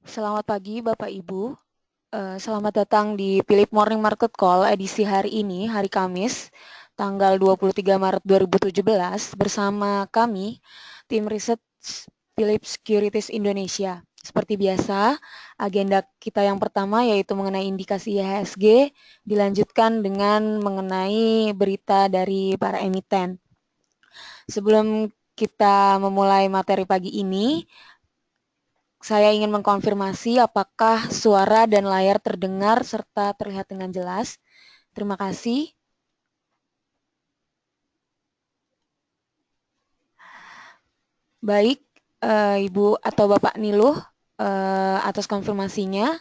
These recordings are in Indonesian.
Selamat pagi Bapak Ibu. Selamat datang di Philip Morning Market Call edisi hari ini, hari Kamis, tanggal 23 Maret 2017 bersama kami, tim riset Philip Securities Indonesia. Seperti biasa, agenda kita yang pertama yaitu mengenai indikasi IHSG, dilanjutkan dengan mengenai berita dari para emiten. Sebelum kita memulai materi pagi ini, saya ingin mengkonfirmasi apakah suara dan layar terdengar serta terlihat dengan jelas. Terima kasih. Baik, Ibu atau Bapak Niluh, atas konfirmasinya.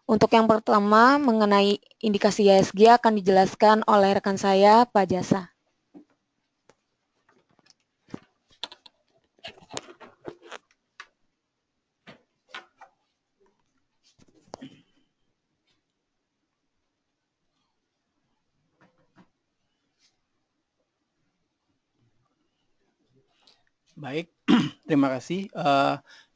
Untuk yang pertama mengenai indikasi IHSG akan dijelaskan oleh rekan saya, Pak Jasa. Baik, terima kasih.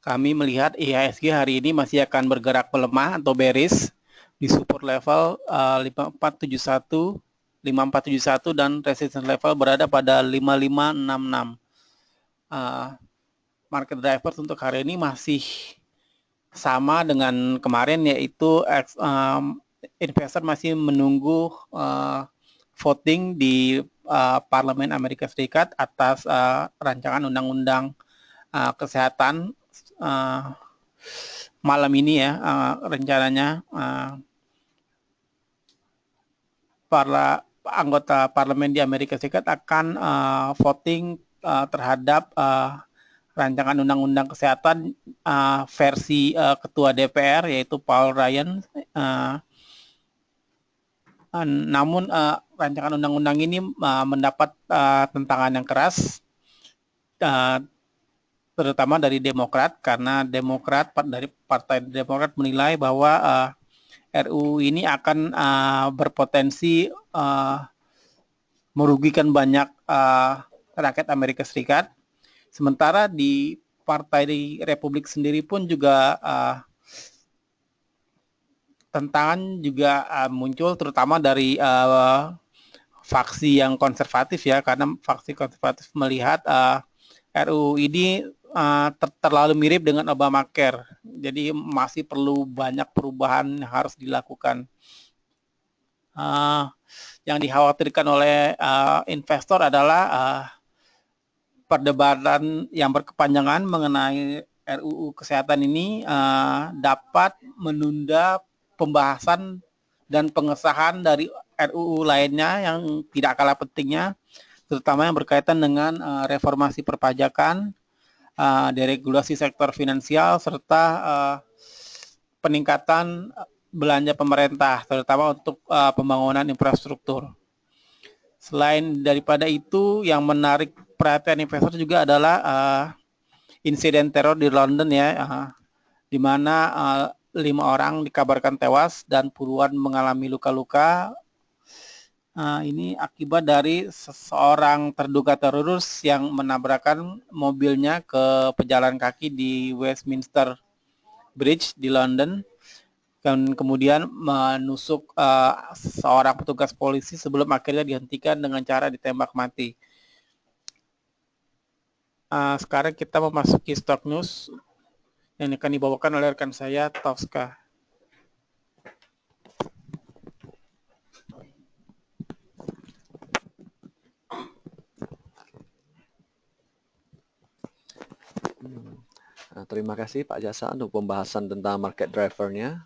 Kami melihat IHSG hari ini masih akan bergerak melemah atau bearish di support level 5471, 5471 dan resistance level berada pada 5566. Market drivers untuk hari ini masih sama dengan kemarin, yaitu investor masih menunggu voting di Parlemen Amerika Serikat atas rancangan undang-undang kesehatan malam ini ya, rencananya para anggota parlemen di Amerika Serikat akan voting terhadap rancangan undang-undang kesehatan versi ketua DPR yaitu Paul Ryan. Namun rancangan undang-undang ini mendapat tentangan yang keras, terutama dari Demokrat, karena dari Partai Demokrat menilai bahwa RUU ini akan berpotensi merugikan banyak rakyat Amerika Serikat. Sementara di Partai Republik sendiri pun juga tentangan juga muncul, terutama dari faksi yang konservatif ya, karena faksi konservatif melihat RUU ini terlalu mirip dengan Obamacare, jadi masih perlu banyak perubahan yang harus dilakukan. Yang dikhawatirkan oleh investor adalah perdebatan yang berkepanjangan mengenai RUU kesehatan ini dapat menunda pembahasan dan pengesahan dari RUU lainnya yang tidak kalah pentingnya, terutama yang berkaitan dengan reformasi perpajakan, deregulasi sektor finansial, serta peningkatan belanja pemerintah, terutama untuk pembangunan infrastruktur. Selain daripada itu, yang menarik perhatian investor juga adalah insiden teror di London ya, di mana 5 orang dikabarkan tewas dan puluhan mengalami luka-luka. Ini akibat dari seseorang terduga teroris yang menabrakkan mobilnya ke pejalan kaki di Westminster Bridge di London, dan kemudian menusuk seorang petugas polisi sebelum akhirnya dihentikan dengan cara ditembak mati. Sekarang kita memasuki stock news yang akan dibawakan oleh rekan saya, Tosca. Terima kasih Pak Jasa untuk pembahasan tentang market driver-nya.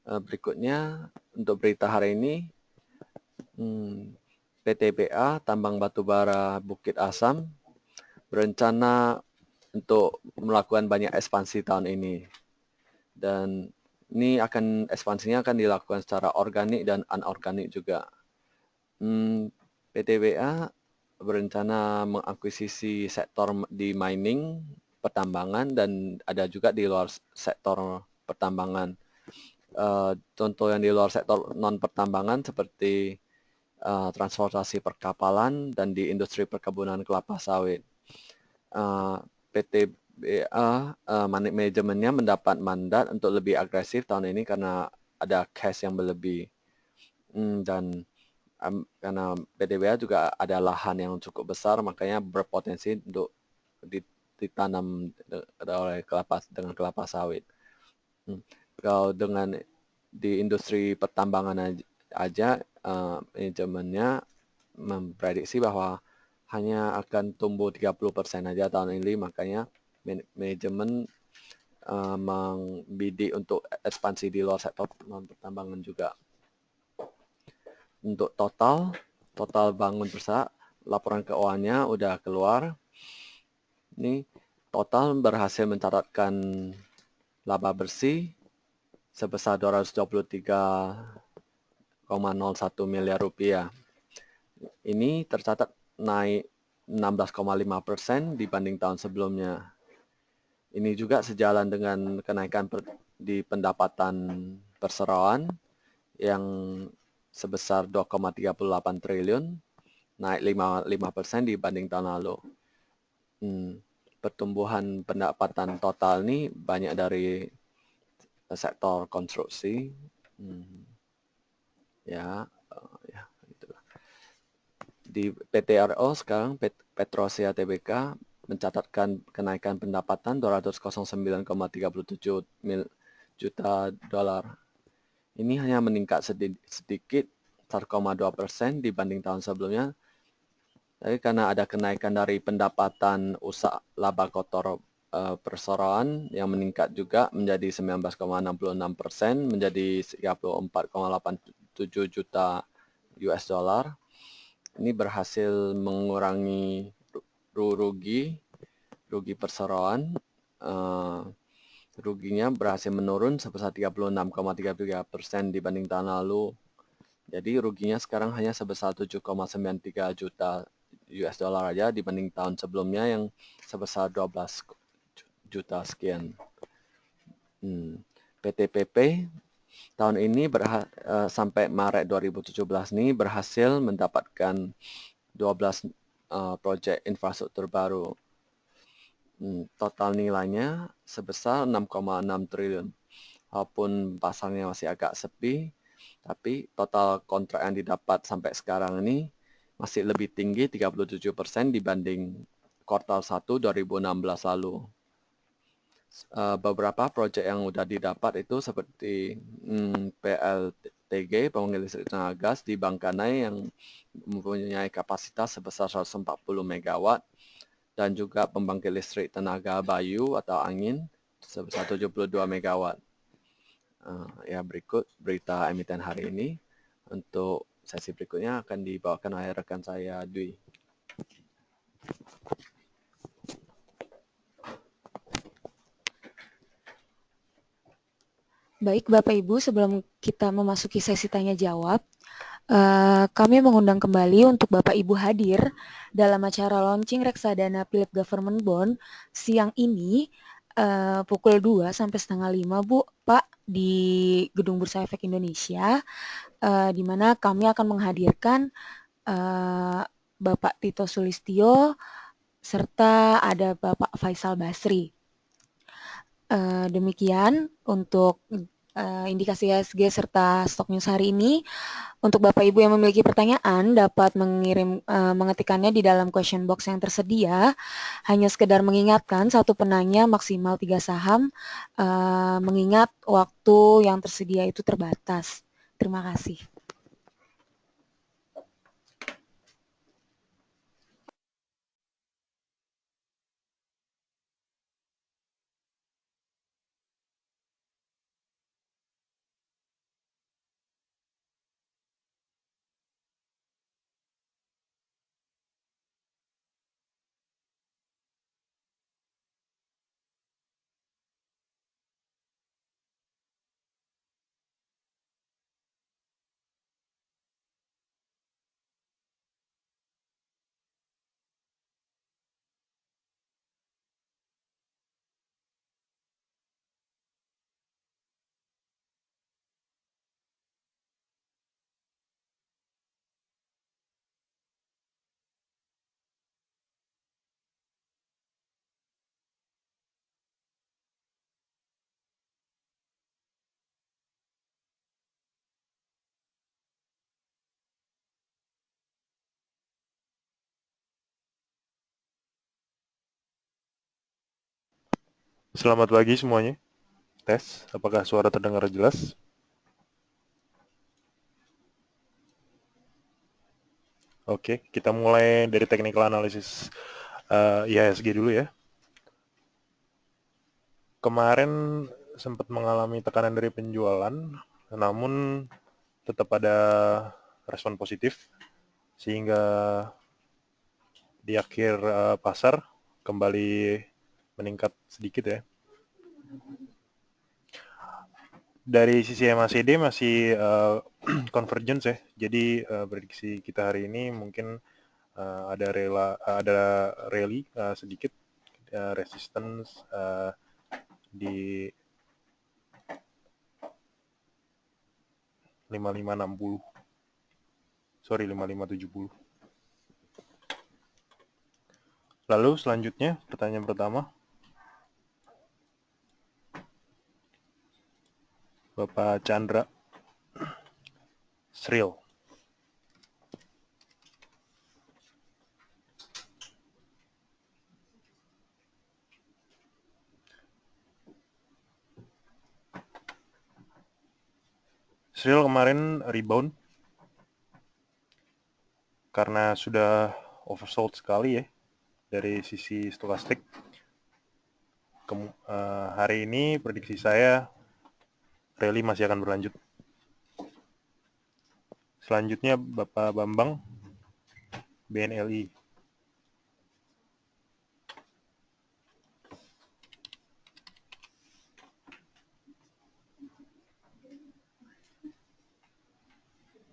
Berikutnya untuk berita hari ini, PTBA Tambang Batubara Bukit Asam berencana untuk melakukan banyak ekspansi tahun ini. Dan ini ekspansinya akan dilakukan secara organik dan anorganik juga. PTBA berencana mengakuisisi sektor di mining, pertambangan, dan ada juga di luar sektor pertambangan. Contoh yang di luar sektor non-pertambangan seperti transportasi perkapalan dan di industri perkebunan kelapa sawit. PT manajemennya mendapat mandat untuk lebih agresif tahun ini karena ada cash yang berlebih. Dan karena BDWA juga ada lahan yang cukup besar, makanya berpotensi untuk ditanam oleh dengan kelapa sawit. Kalau dengan di industri pertambangan aja, manajemennya memprediksi bahwa hanya akan tumbuh 30% aja tahun ini, makanya manajemen membidik untuk ekspansi di luar sektor pertambangan juga. Untuk total bangun perusahaan, laporan keuangannya udah keluar. Ini total berhasil mencatatkan laba bersih sebesar 223,01 miliar rupiah. Ini tercatat naik 16,5% dibanding tahun sebelumnya. Ini juga sejalan dengan kenaikan di pendapatan perseroan yang sebesar 2,38 triliun, naik 5% dibanding tahun lalu. Pertumbuhan pendapatan total ini banyak dari sektor konstruksi. Ya, itulah. Di PT-RO sekarang Petrosia Tbk mencatatkan kenaikan pendapatan 209,37 juta dolar. Ini hanya meningkat sedikit 1,2% dibanding tahun sebelumnya. Tapi karena ada kenaikan dari pendapatan usaha laba kotor perseroan yang meningkat juga menjadi 19,66%, menjadi 34,87 juta US dollar. Ini berhasil mengurangi rugi perseroan. Ruginya berhasil menurun sebesar 36,33% dibanding tahun lalu. Jadi ruginya sekarang hanya sebesar 7,93 juta US dollar aja dibanding tahun sebelumnya yang sebesar 12 juta sekian. PTPP tahun ini sampai Maret 2017 ini berhasil mendapatkan 12 proyek infrastruktur baru. Total nilainya sebesar 6,6 triliun. Walaupun pasarnya masih agak sepi, tapi total kontrak yang didapat sampai sekarang ini masih lebih tinggi 37% dibanding kuartal 1 2016 lalu. Beberapa proyek yang sudah didapat itu seperti PLTG, pembangkit listrik tenaga gas di Bangkanai yang mempunyai kapasitas sebesar 140 MW dan juga pembangkit listrik tenaga bayu atau angin sebesar 72 MW. Ya, berikut berita emiten hari ini. Untuk sesi berikutnya akan dibawakan oleh rekan saya Dwi. Baik Bapak Ibu, sebelum kita memasuki sesi tanya jawab, kami mengundang kembali untuk Bapak Ibu hadir dalam acara launching reksadana Philip Government Bond siang ini pukul 2 sampai setengah 5 Bu, Pak, di Gedung Bursa Efek Indonesia, di mana kami akan menghadirkan Bapak Tito Sulistyo serta ada Bapak Faisal Basri. Demikian untuk indikasi IHSG serta stok news hari ini. Untuk Bapak Ibu yang memiliki pertanyaan dapat mengetikkannya di dalam question box yang tersedia. Hanya sekedar mengingatkan satu penanya maksimal 3 saham, mengingat waktu yang tersedia itu terbatas. Terima kasih. Selamat pagi semuanya. Tes, apakah suara terdengar jelas? Oke, kita mulai dari technical analysis IHSG dulu ya. Kemarin sempat mengalami tekanan dari penjualan, namun tetap ada respon positif, sehingga di akhir pasar kembali meningkat sedikit ya. Dari sisi MACD masih convergence ya, jadi prediksi kita hari ini mungkin ada rally sedikit, resistance di 5560, sorry 5570. Lalu selanjutnya pertanyaan pertama, Bapak Chandra Sril. Sril kemarin rebound karena sudah oversold sekali ya dari sisi stokastik. Hari ini prediksi saya rally masih akan berlanjut. Selanjutnya Bapak Bambang, BNLI.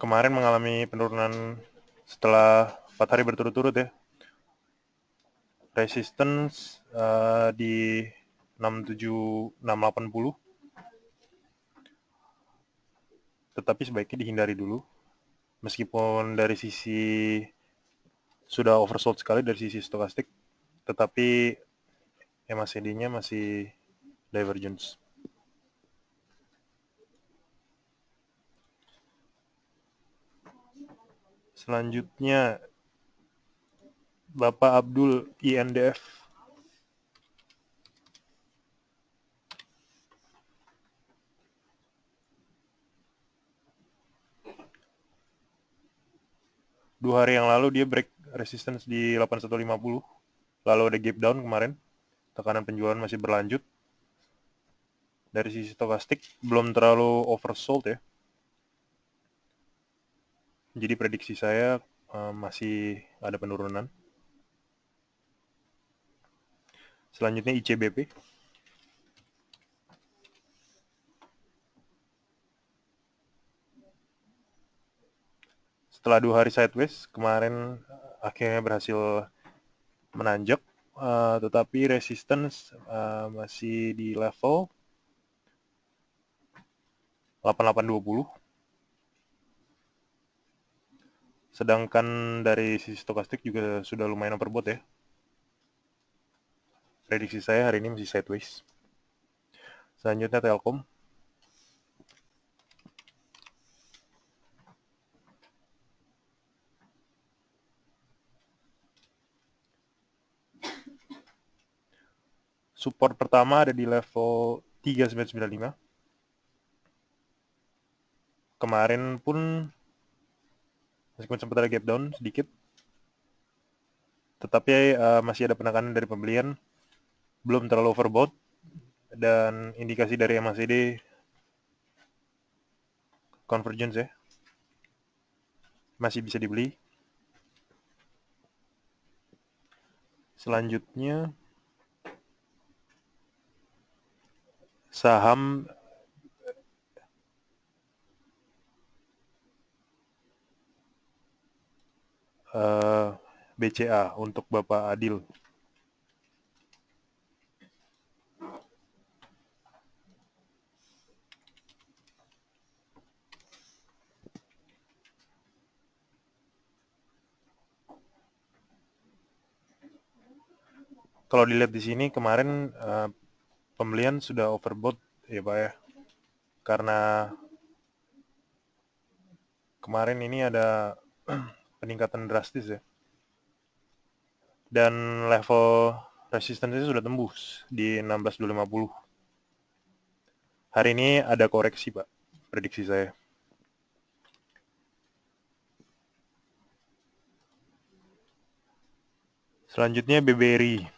Kemarin mengalami penurunan setelah 4 hari berturut-turut ya. Resistance di 680, tetapi sebaiknya dihindari dulu. Meskipun dari sisi sudah oversold sekali dari sisi stokastik, tetapi MACD-nya masih divergence. Selanjutnya Bapak Abdul, INDF. Dua hari yang lalu dia break resistance di 8150, lalu ada gap down kemarin, tekanan penjualan masih berlanjut. Dari sisi stokastik belum terlalu oversold ya, jadi prediksi saya masih ada penurunan. Selanjutnya ICBP. Setelah 2 hari sideways, kemarin akhirnya berhasil menanjak, tetapi resistance masih di level 8820. Sedangkan dari sisi stokastik juga sudah lumayan overbought ya. Prediksi saya hari ini masih sideways. Selanjutnya Telkom. Support pertama ada di level 3995. Kemarin pun meskipun sempat ada gap down sedikit, tetapi masih ada penekanan dari pembelian, belum terlalu overbought, dan indikasi dari MACD convergence ya, masih bisa dibeli. Selanjutnya saham BCA untuk Bapak Adil. Kalau dilihat di sini kemarin pembelian sudah overbought ya Pak ya, karena kemarin ini ada peningkatan drastis ya, dan level resistensinya sudah tembus di 16.250. Hari ini ada koreksi, Pak, prediksi saya. Selanjutnya BBRI.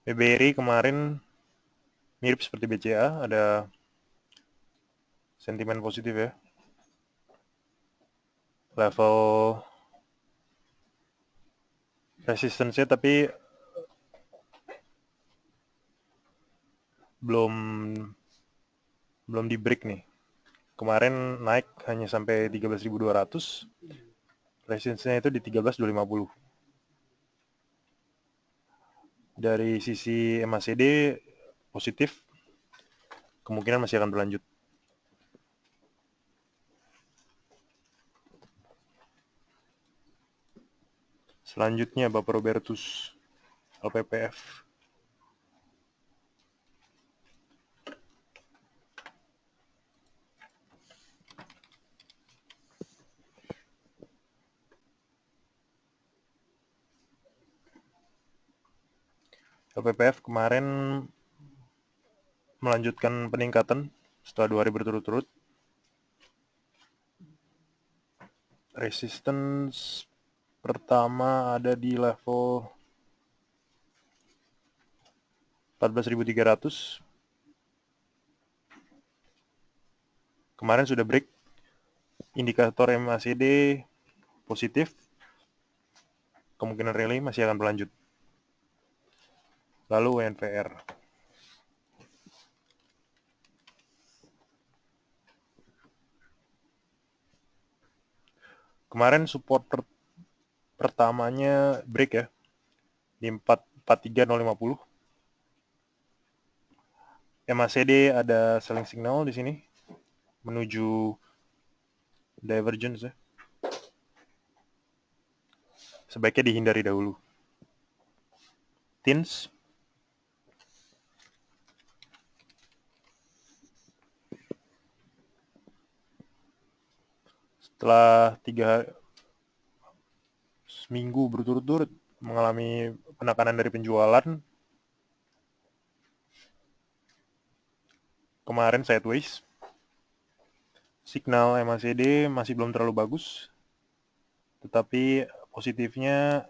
BBRI kemarin mirip seperti BCA, ada sentimen positif ya. Level resistance-nya tapi belum di break nih. Kemarin naik hanya sampai 13.200. Resistance-nya itu di 13.250. Dari sisi MACD positif, kemungkinan masih akan berlanjut. Selanjutnya Bapak Robertus, LPPF. LPPF kemarin melanjutkan peningkatan setelah 2 hari berturut-turut. Resistance pertama ada di level 14.300. Kemarin sudah break. Indikator MACD positif. Kemungkinan rally masih akan berlanjut. Lalu WNVR. Kemarin support pertamanya break ya di 443.050. MACD ada selling signal di sini menuju divergence ya. Sebaiknya dihindari dahulu. TINS setelah 3 minggu berturut-turut mengalami penekanan dari penjualan, kemarin sideways. Signal MACD masih belum terlalu bagus, tetapi positifnya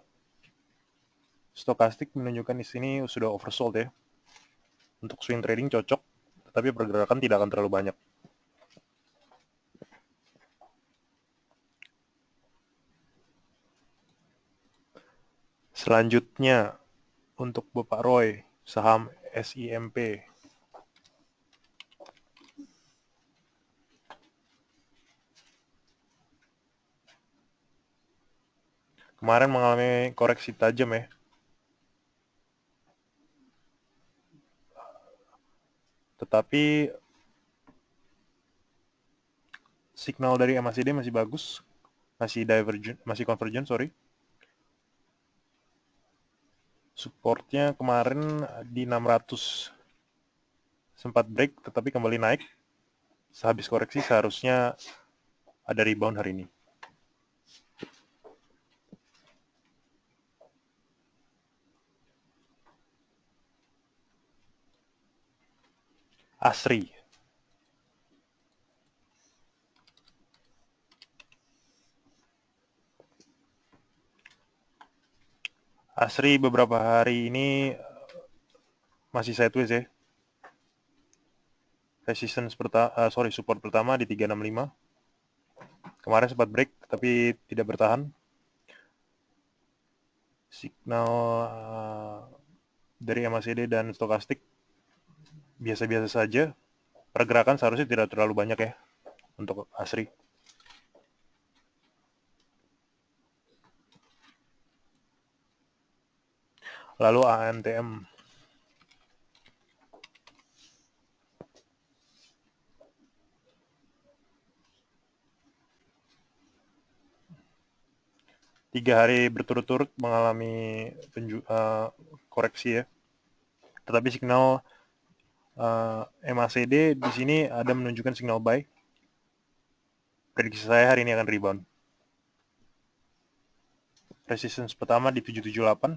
stokastik menunjukkan di sini sudah oversold ya. Untuk swing trading cocok, tetapi pergerakan tidak akan terlalu banyak. Selanjutnya untuk Bapak Roy, saham SIMP. Kemarin mengalami koreksi tajam ya. Tetapi signal dari MACD masih bagus, masih convergent, sorry. Supportnya kemarin di 600 sempat break, tetapi kembali naik. Sehabis koreksi seharusnya ada rebound hari ini. ASRI. ASRI beberapa hari ini masih sideways ya. Support pertama di 365. Kemarin sempat break tapi tidak bertahan. Signal dari MACD dan stokastik biasa-biasa saja. Pergerakan seharusnya tidak terlalu banyak ya untuk ASRI. Lalu ANTM. Tiga hari berturut-turut mengalami koreksi ya. tetapi signal MACD di sini ada menunjukkan signal buy. Prediksi saya hari ini akan rebound. Resistance pertama di 778.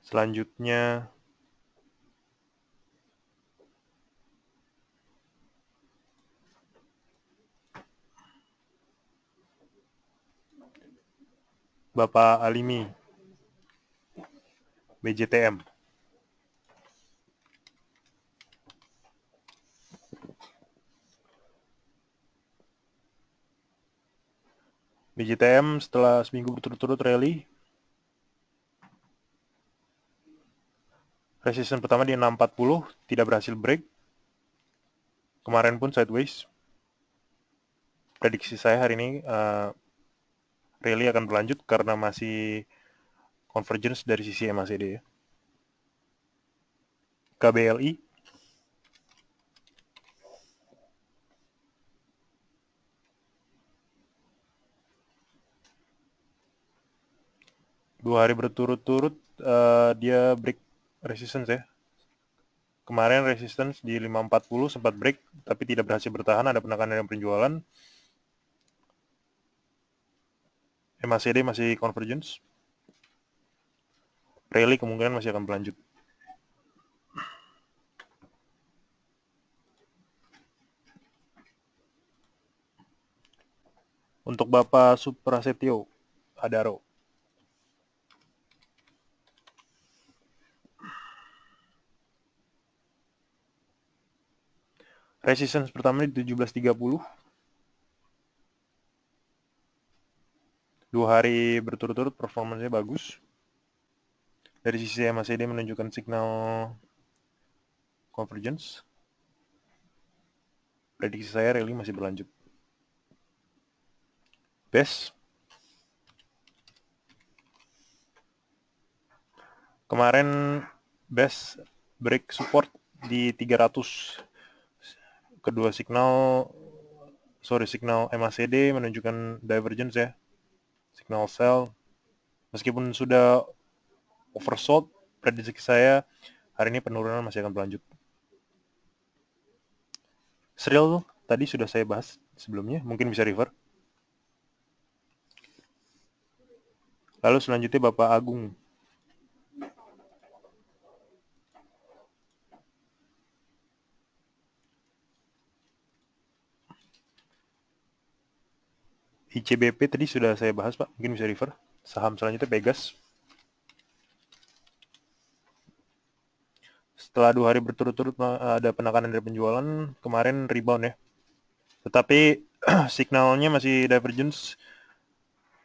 Selanjutnya Bapak Alimi, BJTM. BJTM setelah seminggu berturut-turut rally, resistance pertama di 640, tidak berhasil break. Kemarin pun sideways. Prediksi saya hari ini rally akan berlanjut karena masih convergence dari sisi MACD ya. KBLI. Dua hari berturut-turut dia break resistance ya. Kemarin resistance di 540 sempat break, tapi tidak berhasil bertahan, ada penekanan dan penjualan. MACD masih convergence. Rally kemungkinan masih akan berlanjut. Untuk Bapak Suprasetyo Adaro. Resistance pertama di 1730. 2 hari berturut-turut performanya bagus. Dari sisi MACD menunjukkan signal convergence. Prediksi saya rally masih berlanjut. BES. Kemarin BES break support di 300. Kedua signal MACD menunjukkan divergence ya. Signal sell. Meskipun sudah oversold, prediksi saya hari ini penurunan masih akan berlanjut. Serial tadi sudah saya bahas sebelumnya, mungkin bisa refer. Lalu selanjutnya Bapak Agung. ICBP tadi sudah saya bahas Pak, mungkin bisa refer. Saham selanjutnya Pegas. Setelah 2 hari berturut-turut ada penekanan dari penjualan, kemarin rebound ya. Tetapi signalnya masih divergence,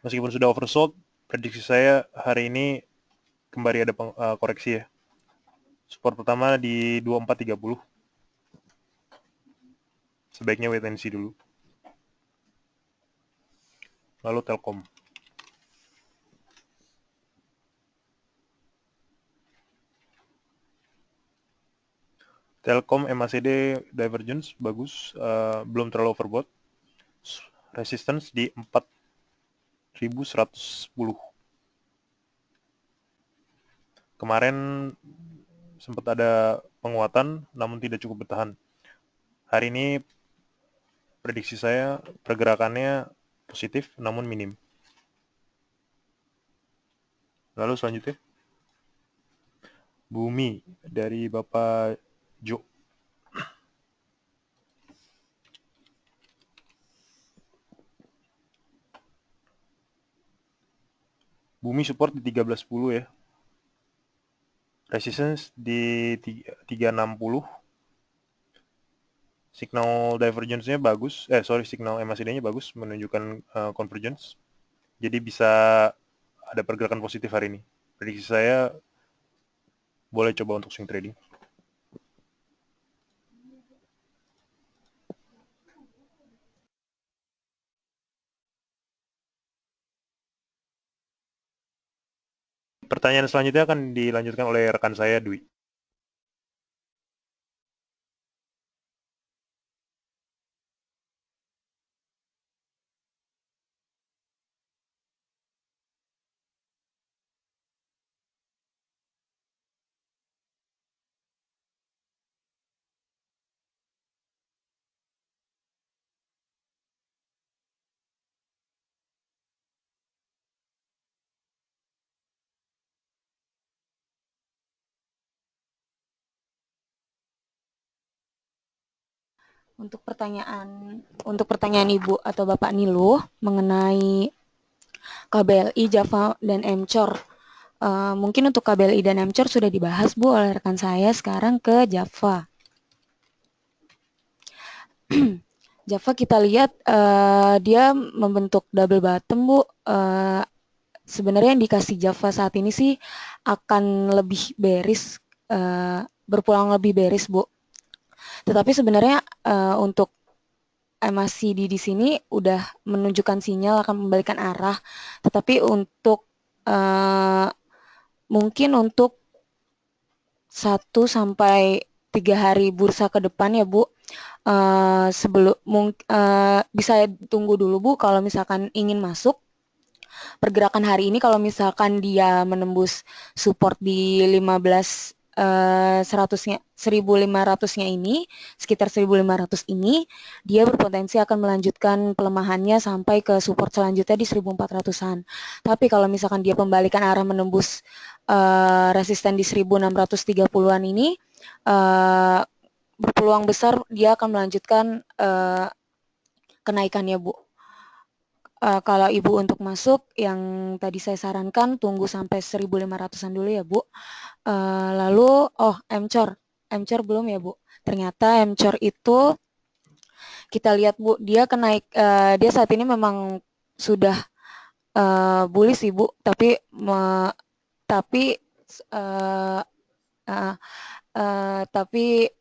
meskipun sudah oversold. Prediksi saya hari ini kembali ada koreksi ya. Support pertama di 2430. Sebaiknya wait and see dulu. Lalu Telkom. Telkom MACD divergence bagus, belum terlalu overbought. Resistance di 4110. Kemarin sempat ada penguatan namun tidak cukup bertahan. Hari ini prediksi saya pergerakannya positif namun minim. Lalu selanjutnya Bumi dari Bapak Jo. Bumi support di 1310 ya. Resistance di 360. Signal divergence-nya bagus. Signal MACD-nya bagus, menunjukkan convergence. Jadi bisa ada pergerakan positif hari ini. Prediksi saya boleh coba untuk swing trading. Pertanyaan selanjutnya akan dilanjutkan oleh rekan saya, Dwi. Untuk pertanyaan Ibu atau Bapak Niluh mengenai KBLI, Java, dan Mcor. Mungkin untuk KBLI dan Mcor sudah dibahas Bu oleh rekan saya. Sekarang ke Java. Java kita lihat dia membentuk double bottom Bu. Sebenarnya yang dikasih Java saat ini sih akan lebih bearish, berpulang lebih bearish Bu. Tetapi sebenarnya untuk MACD di sini udah menunjukkan sinyal akan membalikan arah. Tetapi untuk mungkin untuk 1 sampai 3 hari bursa ke depan ya Bu, bisa tunggu dulu Bu kalau misalkan ingin masuk. Pergerakan hari ini kalau misalkan dia menembus support di 1.500-nya ini, sekitar 1.500 ini, dia berpotensi akan melanjutkan pelemahannya sampai ke support selanjutnya di 1.400-an. Tapi kalau misalkan dia pembalikan arah menembus resisten di 1.630-an ini, berpeluang besar dia akan melanjutkan kenaikannya Bu. Kalau Ibu untuk masuk, yang tadi saya sarankan tunggu sampai 1.500-an dulu ya Bu. Lalu, Mcor belum ya Bu. Ternyata Mcor itu kita lihat Bu, dia dia saat ini memang sudah bullish sih Bu, tapi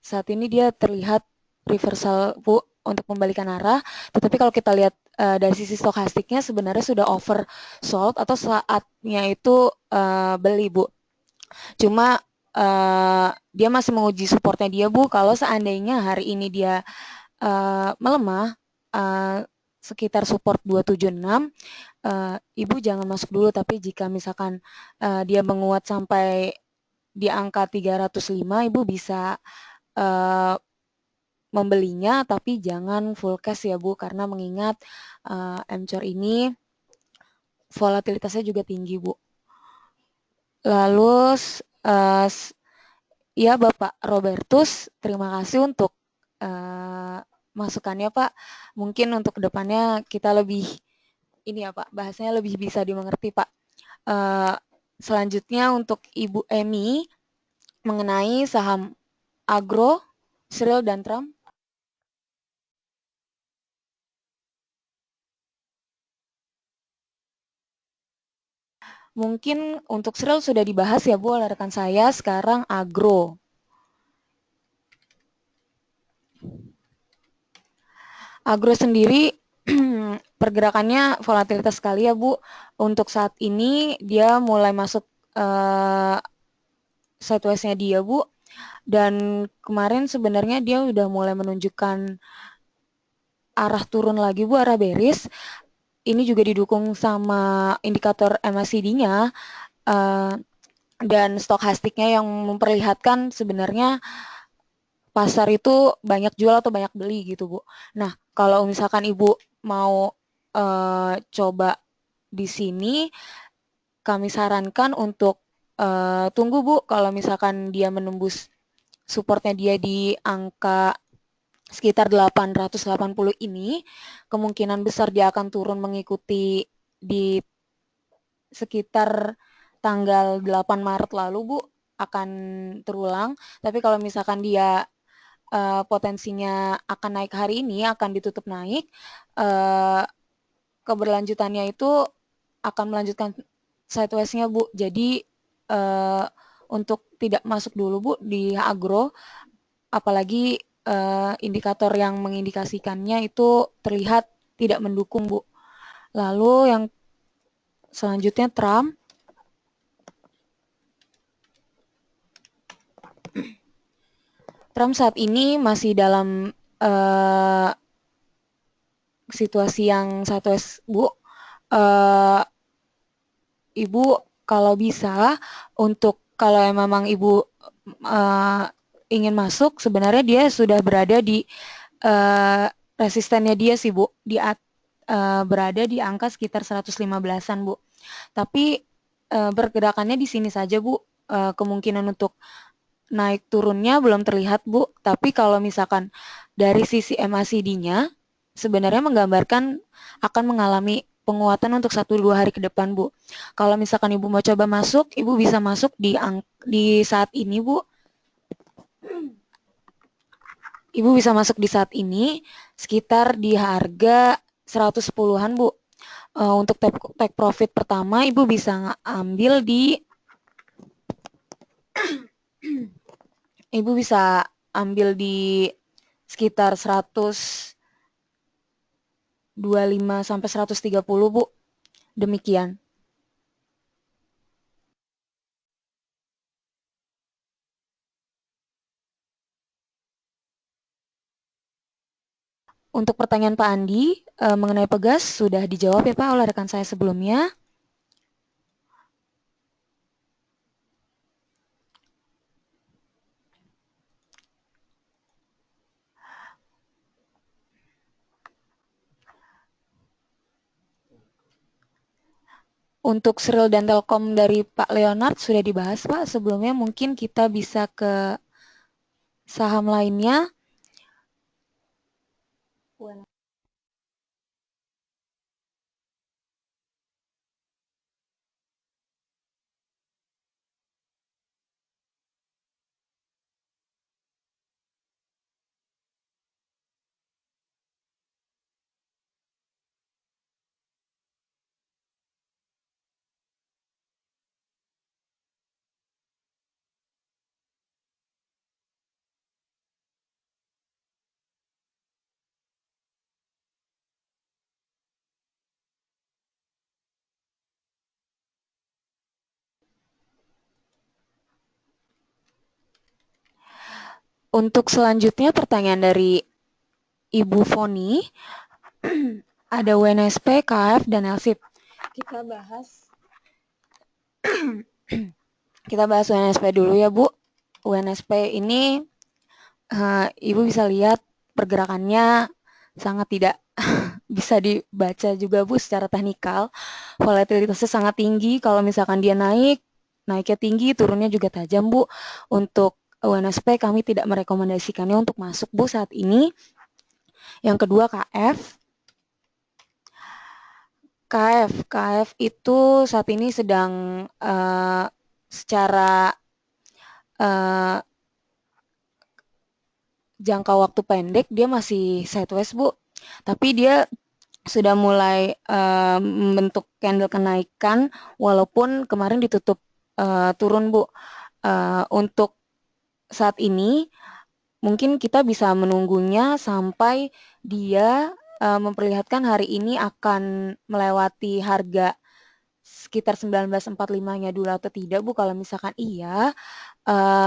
saat ini dia terlihat reversal Bu untuk membalikan arah. Tetapi kalau kita lihat dari sisi stokastiknya sebenarnya sudah oversold atau saatnya itu beli Bu. Cuma dia masih menguji supportnya dia Bu. Kalau seandainya hari ini dia melemah sekitar support 276, Ibu jangan masuk dulu. Tapi jika misalkan dia menguat sampai di angka 305, Ibu bisa membelinya, tapi jangan full cash ya Bu, karena mengingat Mcor ini volatilitasnya juga tinggi Bu. Lalu ya Bapak Robertus, terima kasih untuk masukannya Pak. Mungkin untuk kedepannya kita lebih ini ya Pak, bahasanya lebih bisa dimengerti Pak. Selanjutnya untuk Ibu Emi mengenai saham Agro, Sril dan Tram. Mungkin untuk Sril sudah dibahas ya Bu oleh rekan saya. Sekarang Agro. Agro sendiri pergerakannya volatilitas sekali ya Bu. Untuk saat ini dia mulai masuk sideways-nya dia Bu. Dan kemarin sebenarnya dia udah mulai menunjukkan arah turun lagi Bu, arah bearish. Ini juga didukung sama indikator MACD-nya dan stokastiknya yang memperlihatkan sebenarnya pasar itu banyak jual atau banyak beli gitu Bu. Nah kalau misalkan Ibu mau coba di sini, kami sarankan untuk tunggu Bu. Kalau misalkan dia menembus supportnya dia di angka sekitar 880 ini, kemungkinan besar dia akan turun mengikuti di sekitar tanggal 8 Maret lalu Bu, akan terulang. Tapi kalau misalkan dia potensinya akan naik hari ini, akan ditutup naik, keberlanjutannya itu akan melanjutkan sideways-nya Bu. Jadi untuk tidak masuk dulu Bu di agro, apalagi indikator yang mengindikasikannya itu terlihat tidak mendukung Bu. Lalu yang selanjutnya Trump. Trump saat ini masih dalam situasi yang sideways Bu. Ibu kalau bisa kalau memang Ibu ingin masuk, sebenarnya dia sudah berada di resistennya dia sih Bu, berada di angka sekitar 115-an Bu. Tapi pergerakannya di sini saja Bu. Kemungkinan untuk naik turunnya belum terlihat, Bu. Tapi kalau misalkan dari sisi MACD-nya, sebenarnya menggambarkan akan mengalami penguatan untuk 1-2 hari ke depan, Bu. Kalau misalkan Ibu mau coba masuk, Ibu bisa masuk di saat ini, Bu. Ibu bisa masuk di saat ini sekitar di harga 110-an, Bu. Untuk take profit pertama, Ibu bisa ambil di Ibu bisa ambil di sekitar 125 sampai 130, Bu. Demikian. Untuk pertanyaan Pak Andi mengenai Pegas sudah dijawab ya Pak oleh rekan saya sebelumnya. Untuk Sril dan Telkom dari Pak Leonard sudah dibahas Pak. Sebelumnya mungkin kita bisa ke saham lainnya. Untuk selanjutnya pertanyaan dari Ibu Foni, ada WNSP, KF, dan LSIP. Kita bahas WNSP dulu ya Bu. WNSP ini Ibu bisa lihat pergerakannya sangat tidak bisa dibaca juga Bu secara teknikal. Volatilitasnya sangat tinggi. Kalau misalkan dia naiknya tinggi, turunnya juga tajam Bu. Untuk WNSP kami tidak merekomendasikannya untuk masuk Bu saat ini. Yang kedua KF. KF itu saat ini sedang secara jangka waktu pendek dia masih sideways Bu. Tapi dia sudah mulai membentuk candle kenaikan walaupun kemarin ditutup turun Bu. Untuk saat ini mungkin kita bisa menunggunya sampai dia memperlihatkan hari ini akan melewati harga sekitar 1945-nya dulu atau tidak Bu. Kalau misalkan iya,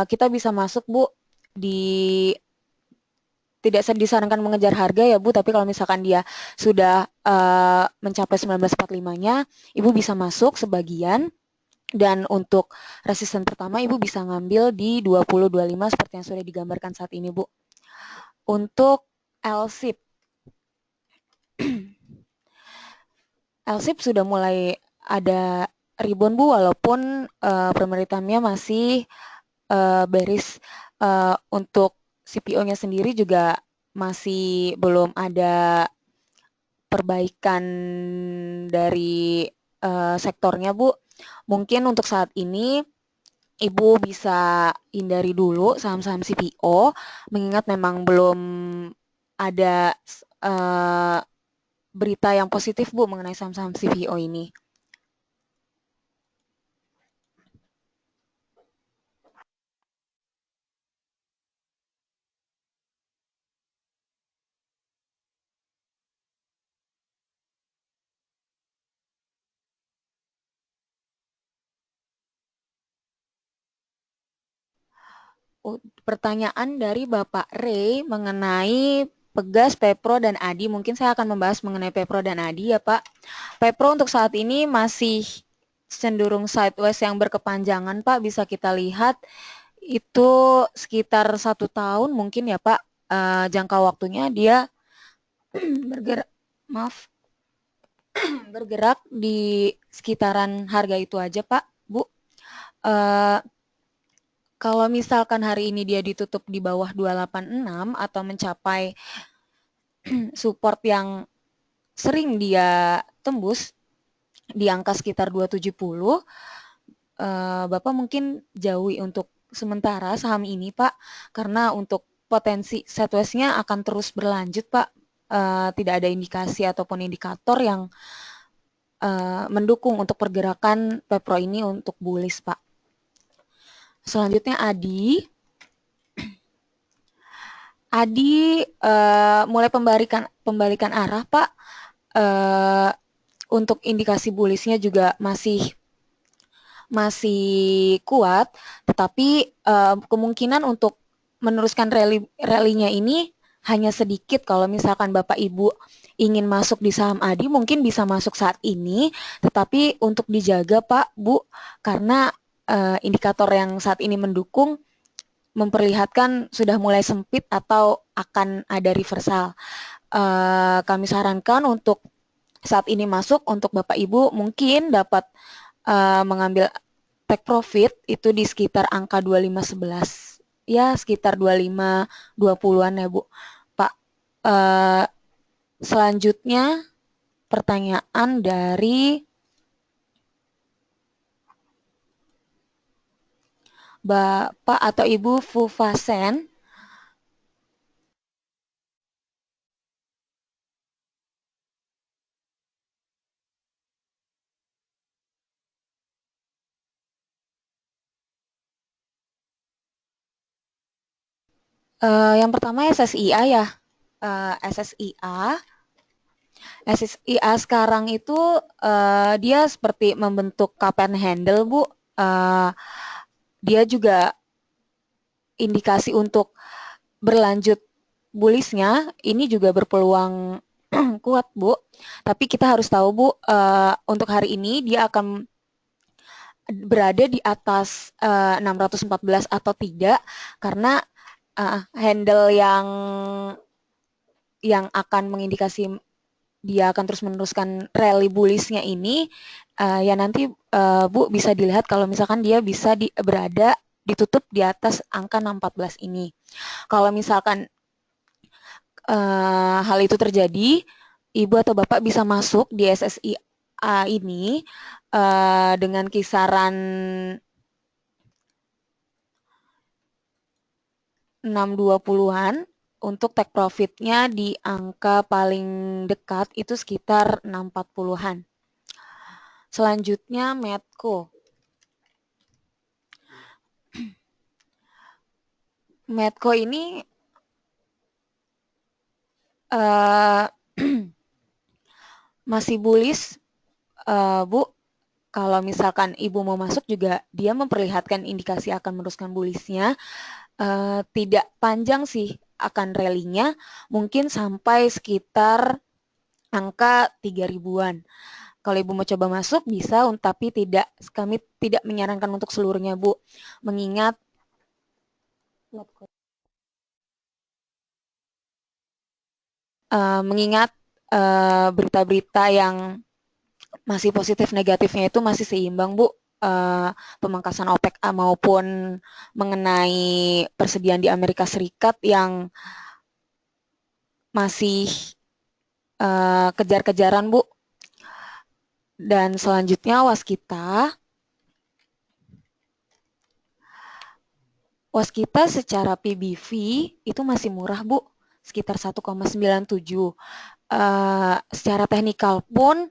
kita bisa masuk Bu di tidak disarankan mengejar harga ya Bu, tapi kalau misalkan dia sudah mencapai 1945-nya, Ibu bisa masuk sebagian. Dan untuk resisten pertama Ibu bisa ngambil di 2025 seperti yang sudah digambarkan saat ini Bu. Untuk LSIP. LSIP sudah mulai ada rebound Bu, walaupun primary-time-nya masih bearish. Untuk CPO-nya sendiri juga masih belum ada perbaikan dari sektornya Bu. Mungkin untuk saat ini Ibu bisa hindari dulu saham-saham CPO, mengingat memang belum ada berita yang positif Bu mengenai saham-saham CPO ini. Pertanyaan dari Bapak Ray mengenai Pegas, Pepro, dan Adi. Mungkin saya akan membahas mengenai Pepro dan Adi ya Pak. Pepro untuk saat ini masih cenderung sideways yang berkepanjangan Pak. Bisa kita lihat itu sekitar 1 tahun mungkin ya Pak. Jangka waktunya dia bergerak, bergerak di sekitaran harga itu aja Pak, Bu. Kalau misalkan hari ini dia ditutup di bawah 286 atau mencapai support yang sering dia tembus di angka sekitar 270, Bapak mungkin jauhi untuk sementara saham ini, Pak, karena untuk potensi sideways-nya akan terus berlanjut, Pak. Tidak ada indikasi ataupun indikator yang mendukung untuk pergerakan Pepro ini untuk bullish, Pak. Selanjutnya Adi. Adi mulai pembalikan arah, Pak. Untuk indikasi bullishnya juga masih kuat, tetapi kemungkinan untuk meneruskan rally-nya ini hanya sedikit. Kalau misalkan Bapak Ibu ingin masuk di saham Adi, mungkin bisa masuk saat ini, tetapi untuk dijaga Pak, Bu, karena indikator yang saat ini mendukung memperlihatkan sudah mulai sempit atau akan ada reversal. Kami sarankan untuk saat ini masuk, untuk Bapak Ibu mungkin dapat mengambil take profit itu di sekitar angka 2511. Ya, sekitar 25-20-an ya, Bu. Pak, selanjutnya pertanyaan dari Bapak atau Ibu Fufasen. Yang pertama SSIA ya. SSIA sekarang itu dia seperti membentuk cup and handle, Bu. Dia juga indikasi untuk berlanjut bullishnya ini juga berpeluang kuat, Bu. Tapi kita harus tahu, Bu, untuk hari ini dia akan berada di atas 614 atau tidak, karena handle yang akan mengindikasi dia akan terus meneruskan rally bullishnya ini, ya nanti Bu bisa dilihat kalau misalkan dia bisa berada ditutup di atas angka 614 ini. Kalau misalkan hal itu terjadi, Ibu atau Bapak bisa masuk di SSIA ini dengan kisaran 620-an. Untuk take profitnya di angka paling dekat itu sekitar 640-an. Selanjutnya Medco. Medco ini masih bullish, Bu. Kalau misalkan Ibu mau masuk juga dia memperlihatkan indikasi akan meneruskan bullishnya. Tidak panjang sih akan rally-nya, mungkin sampai sekitar angka 3.000-an. Kalau Ibu mau coba masuk bisa, tapi kami tidak menyarankan untuk seluruhnya, Bu. Mengingat berita-berita yang masih positif negatifnya itu masih seimbang, Bu. Pemangkasan OPEC maupun mengenai persediaan di Amerika Serikat yang masih kejar-kejaran, Bu. Dan selanjutnya Waskita secara PBV itu masih murah, Bu, sekitar 1,97. Secara teknikal pun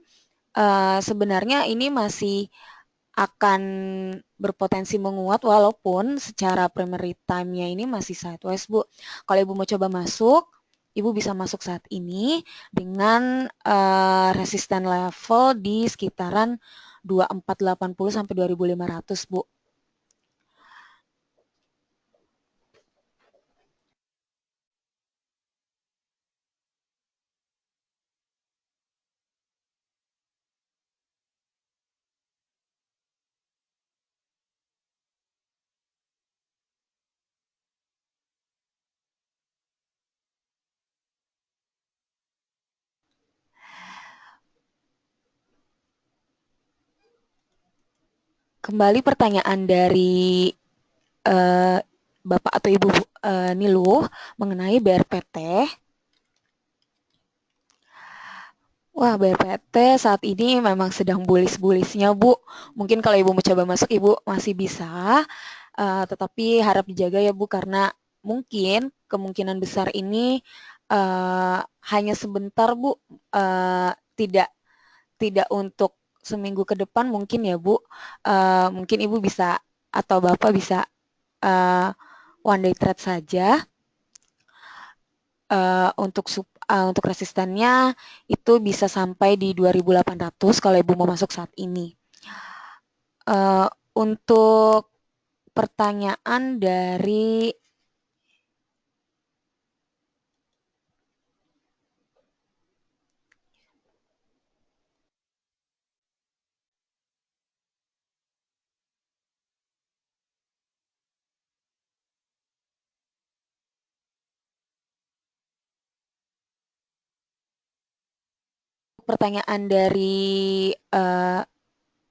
sebenarnya ini masih akan berpotensi menguat walaupun secara primary time-nya ini masih sideways, Bu. Kalau Ibu mau coba masuk, Ibu bisa masuk saat ini dengan resisten level di sekitaran 2480 sampai 2500, Bu. Kembali pertanyaan dari Bapak atau Ibu Niluh mengenai BRPT. Wah, BRPT saat ini memang sedang bullis-bullisnya, Bu. Mungkin kalau Ibu mencoba masuk, Ibu masih bisa, tetapi harap dijaga ya, Bu, karena mungkin kemungkinan besar ini hanya sebentar, Bu, tidak untuk seminggu ke depan mungkin ya, Bu. Mungkin Ibu bisa atau Bapak bisa one day trade saja. Untuk resistennya itu bisa sampai di 2.800 kalau Ibu mau masuk saat ini. Untuk pertanyaan dari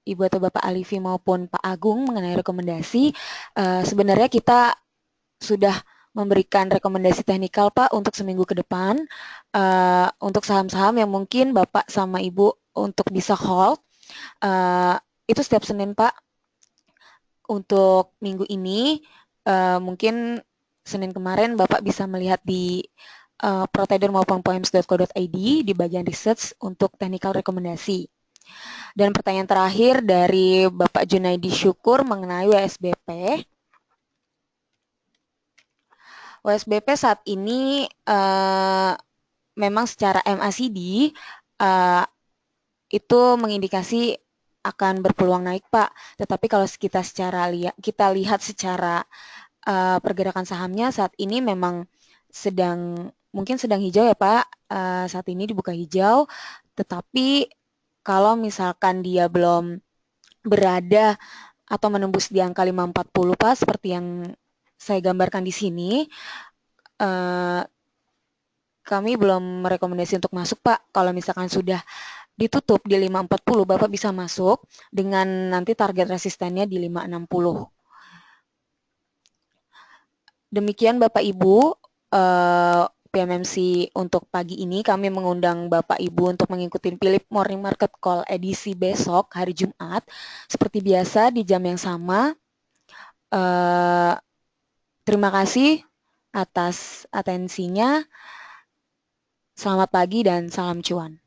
Ibu atau Bapak Alifi maupun Pak Agung mengenai rekomendasi, sebenarnya kita sudah memberikan rekomendasi teknikal Pak untuk seminggu ke depan, untuk saham-saham yang mungkin Bapak sama Ibu untuk bisa hold, itu setiap Senin Pak. Untuk minggu ini, mungkin Senin kemarin Bapak bisa melihat di protrader maupun poems.co.id di bagian research untuk technical rekomendasi. Dan pertanyaan terakhir dari Bapak Junaidi Syukur mengenai WSBP. WSBP saat ini memang secara MACD itu mengindikasi akan berpeluang naik Pak. Tetapi kalau kita lihat secara pergerakan sahamnya saat ini memang mungkin sedang hijau ya Pak. Saat ini dibuka hijau, tetapi kalau misalkan dia belum berada atau menembus di angka 540 Pak, seperti yang saya gambarkan di sini, kami belum merekomendasi untuk masuk Pak. Kalau misalkan sudah ditutup di 540, Bapak bisa masuk dengan nanti target resistennya di 560. Demikian Bapak Ibu, PMMC untuk pagi ini. Kami mengundang Bapak Ibu untuk mengikuti Philip Morning Market Call edisi besok hari Jumat. Seperti biasa di jam yang sama. Terima kasih atas atensinya. Selamat pagi dan salam cuan.